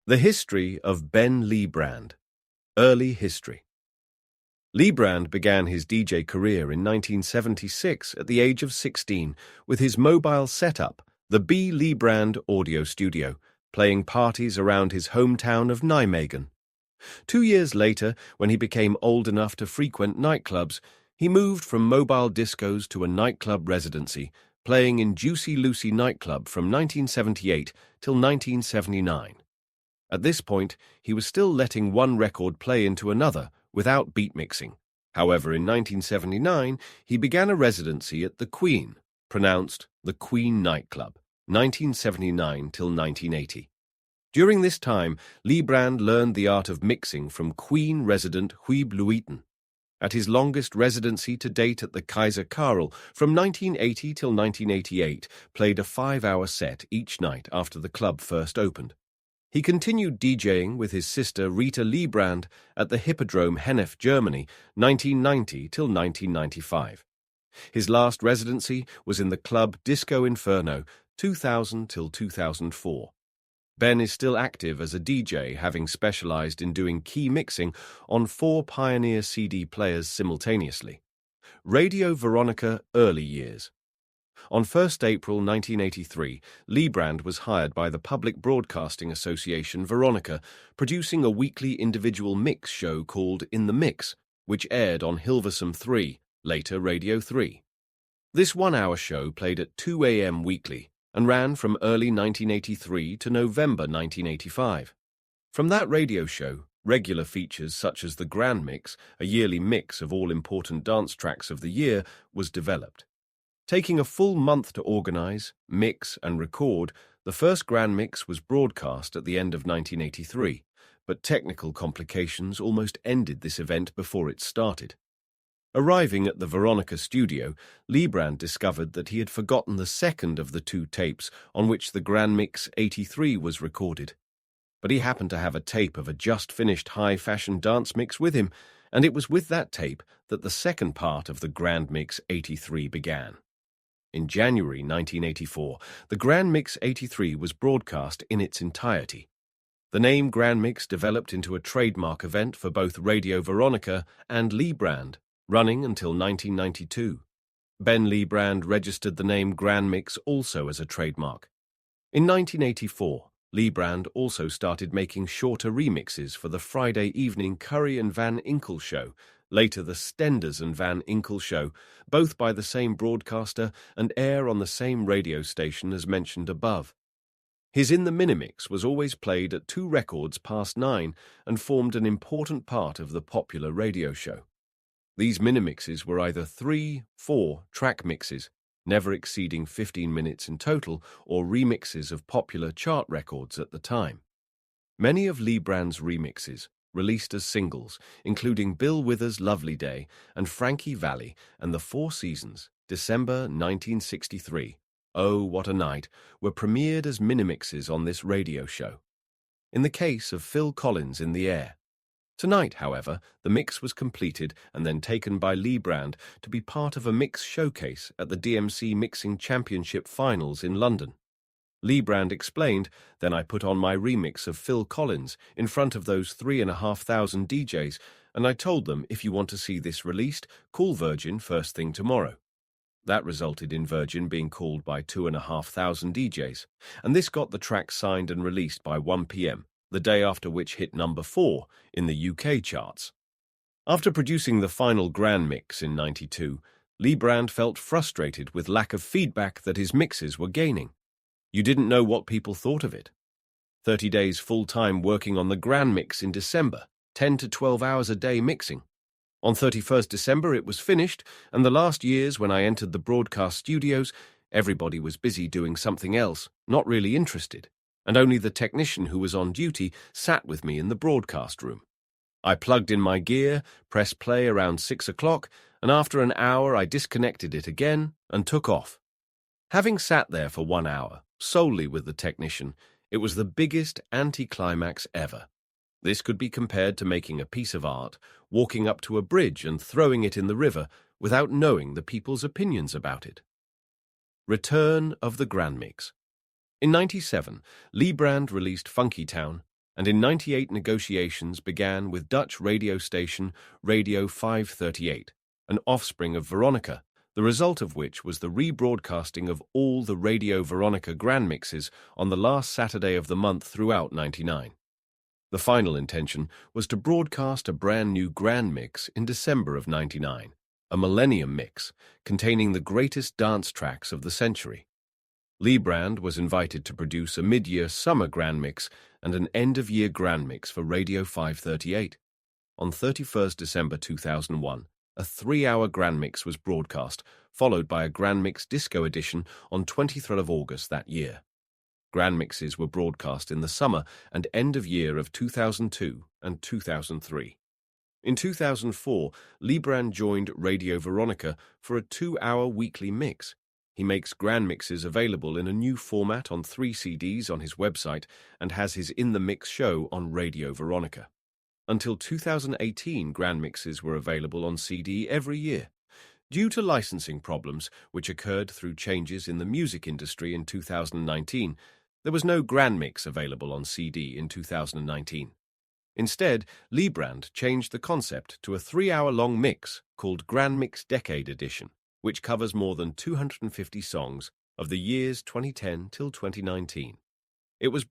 The history of Ben Liebrand. Early history. Liebrand began his DJ career in 1976 at the age of 16 with his mobile setup, the B. Liebrand Audio Studio, playing parties around his hometown of Nijmegen. 2 years later, when he became old enough to frequent nightclubs, he moved from mobile discos to a nightclub residency, playing in Juicy Lucy nightclub from 1978 till 1979. At this point, he was still letting one record play into another without beat mixing. However, in 1979, he began a residency at the Queen, pronounced the Queen Nightclub, 1979 till 1980. During this time, Liebrand learned the art of mixing from Queen resident Huub Luiten. At his longest residency to date at the Keizer Karel, from 1980 till 1988, played a 5-hour set each night after the club first opened. He continued DJing with his sister Rita Liebrand at the Hippodrome Hennef, Germany, 1990 till 1995. His last residency was in the club Disco Inferno, 2000 till 2004. Ben is still active as a DJ, having specialized in doing key mixing on 4 Pioneer CD players simultaneously. Radio Veronica Early Years. On 1st April 1983, Liebrand was hired by the Public Broadcasting Association Veronica, producing a weekly individual mix show called In the Mix, which aired on Hilversum 3, later Radio 3. This 1-hour show played at 2 a.m. weekly and ran from early 1983 to November 1985. From that radio show, regular features such as the Grand Mix, a yearly mix of all important dance tracks of the year, was developed. Taking a full month to organize, mix, and record, the first Grand Mix was broadcast at the end of 1983, but technical complications almost ended this event before it started. Arriving at the Veronica studio, Liebrand discovered that he had forgotten the second of the 2 tapes on which the Grand Mix 83 was recorded. But he happened to have a tape of a just-finished high-fashion dance mix with him, and it was with that tape that the second part of the Grand Mix 83 began. In January 1984, the Grand Mix 83 was broadcast in its entirety. The name Grand Mix developed into a trademark event for both Radio Veronica and Liebrand, running until 1992. Ben Liebrand registered the name Grand Mix also as a trademark. In 1984, Liebrand also started making shorter remixes for the Friday evening Curry and Van Inkel show, later the Stenders and Van Inkel show, both by the same broadcaster and air on the same radio station as mentioned above. His In the Minimix was always played at 2 records past 9 and formed an important part of the popular radio show. These minimixes were either 3, 4 track mixes, never exceeding 15 minutes in total, or remixes of popular chart records at the time. Many of Liebrand's remixes, released as singles, including Bill Withers' Lovely Day and Frankie Valli and the 4 Seasons, December 1963, Oh What a Night, were premiered as minimixes on this radio show. In the case of Phil Collins' In the Air. Tonight, however, the mix was completed and then taken by Liebrand to be part of a mix showcase at the DMC Mixing Championship Finals in London. Liebrand explained, then I put on my remix of Phil Collins in front of those 3,500 DJs, and I told them, if you want to see this released, call Virgin first thing tomorrow. That resulted in Virgin being called by 2,500 DJs, and this got the track signed and released by 1 p.m., the day after which hit number 4 in the UK charts. After producing the final Grand Mix in '92, Liebrand felt frustrated with lack of feedback that his mixes were gaining. You didn't know what people thought of it. 30 days full-time working on the Grand Mix in December, 10 to 12 hours a day mixing. On 31st December it was finished, and the last years when I entered the broadcast studios, everybody was busy doing something else, not really interested, and only the technician who was on duty sat with me in the broadcast room. I plugged in my gear, pressed play around 6 o'clock, and after an hour I disconnected it again and took off. Having sat there for 1 hour, solely with the technician, it was the biggest anticlimax ever. This could be compared to making a piece of art, walking up to a bridge and throwing it in the river without knowing the people's opinions about it. Return of the Grand Mix. In '97, Liebrand released Funky Town, and in 98 negotiations began with Dutch radio station Radio 538, an offspring of Veronica, the result of which was the rebroadcasting of all the Radio Veronica Grand Mixes on the last Saturday of the month throughout 99. The final intention was to broadcast a brand new Grand Mix in December of 99, a Millennium Mix containing the greatest dance tracks of the century. Liebrand was invited to produce a mid-year summer Grand Mix and an end-of-year Grand Mix for Radio 538. On 31st December 2001, a 3-hour Grand Mix was broadcast, followed by a Grand Mix Disco edition on 23rd of August that year. Grand Mixes were broadcast in the summer and end of year of 2002 and 2003. In 2004, Liebrand joined Radio Veronica for a 2-hour weekly mix. He makes Grand Mixes available in a new format on 3 CDs on his website and has his In the Mix show on Radio Veronica. Until 2018, Grand Mixes were available on CD every year. Due to licensing problems, which occurred through changes in the music industry in 2019, there was no Grand Mix available on CD in 2019. Instead, Liebrand changed the concept to a 3-hour-long mix called Grand Mix Decade Edition, which covers more than 250 songs of the years 2010 till 2019. It was